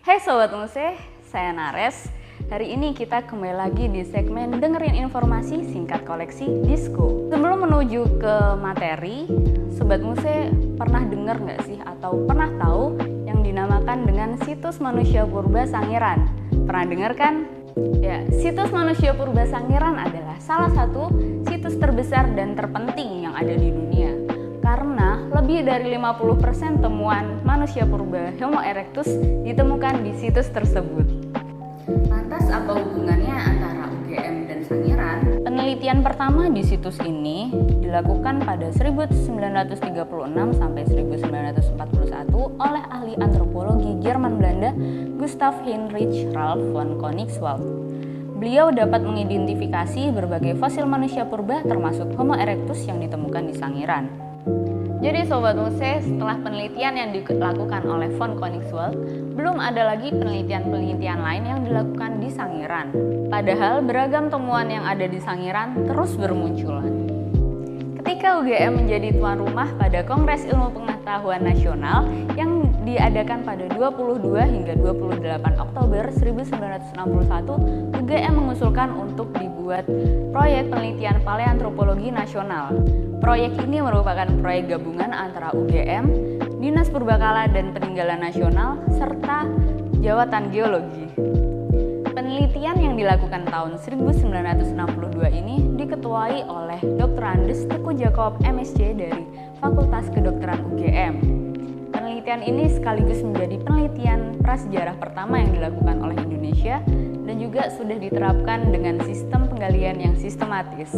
Hai Sobat Muse, saya Nares. Hari ini kita kembali lagi di segmen dengerin informasi singkat koleksi Disko. Sebelum menuju ke materi, Sobat Muse pernah dengar nggak sih atau pernah tahu yang dinamakan dengan situs manusia purba Sangiran? Pernah dengar kan? Ya, situs manusia purba Sangiran adalah salah satu situs terbesar dan terpenting yang ada di dunia. Karena lebih dari 50% temuan manusia purba Homo erectus ditemukan di situs tersebut. Lantas apa hubungannya antara UGM dan Sangiran? Penelitian pertama di situs ini dilakukan pada 1936 sampai 1941 oleh ahli antropologi Jerman Belanda Gustav Heinrich Ralph von Koenigswald. Beliau dapat mengidentifikasi berbagai fosil manusia purba termasuk Homo erectus yang ditemukan di Sangiran. Jadi Sobat Muse, setelah penelitian yang dilakukan oleh von Koenigswald, belum ada lagi penelitian-penelitian lain yang dilakukan di Sangiran. Padahal beragam temuan yang ada di Sangiran terus bermunculan. Ketika UGM menjadi tuan rumah pada Kongres Ilmu Pengetahuan Nasional yang diadakan pada 22 hingga 28 Oktober 1961, UGM mengusulkan untuk dibuat proyek penelitian paleantropologi nasional. Proyek ini merupakan proyek gabungan antara UGM, Dinas Purbakala dan Peninggalan Nasional, serta Jawatan Geologi. Penelitian yang dilakukan tahun 1962 ini diketuai oleh Dr. Andes Teguh Jakob MSc dari Fakultas Kedokteran UGM. Penelitian ini sekaligus menjadi penelitian prasejarah pertama yang dilakukan oleh Indonesia dan juga sudah diterapkan dengan sistem penggalian yang sistematis.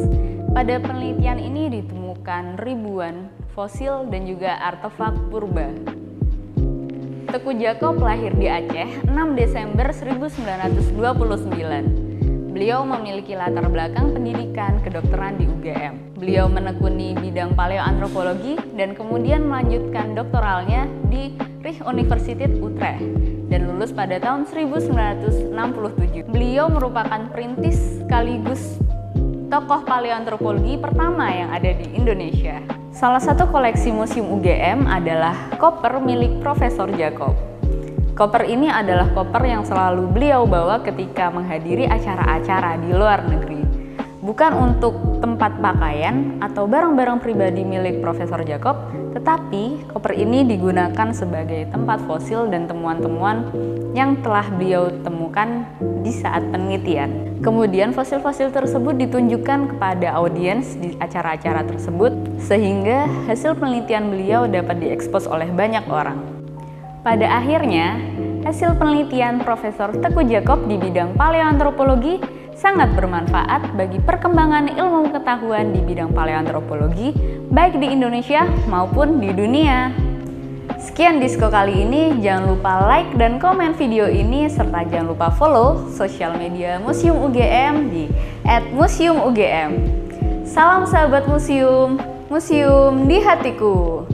Pada penelitian ini ditemukan ribuan fosil dan juga artefak purba. Teguh Jakob lahir di Aceh 6 Desember 1929. Beliau memiliki latar belakang pendidikan kedokteran di UGM. Beliau menekuni bidang paleoantropologi dan kemudian melanjutkan doktoralnya di Rijksuniversiteit Utrecht dan lulus pada tahun 1967. Beliau merupakan perintis sekaligus tokoh paleoantropologi pertama yang ada di Indonesia. Salah satu koleksi museum UGM adalah koper milik Profesor Jakob. Koper ini adalah koper yang selalu beliau bawa ketika menghadiri acara-acara di luar negeri. Bukan untuk tempat pakaian atau barang-barang pribadi milik Profesor Jakob, tetapi koper ini digunakan sebagai tempat fosil dan temuan-temuan yang telah beliau temukan di saat penelitian. Kemudian fosil-fosil tersebut ditunjukkan kepada audiens di acara-acara tersebut, sehingga hasil penelitian beliau dapat diekspos oleh banyak orang. Pada akhirnya, hasil penelitian Profesor Teguh Jakob di bidang paleoantropologi sangat bermanfaat bagi perkembangan ilmu pengetahuan di bidang paleoantropologi, baik di Indonesia maupun di dunia. Sekian Disko kali ini, jangan lupa like dan komen video ini, serta jangan lupa follow sosial media Museum UGM di @museumugm. Salam sahabat museum, museum di hatiku.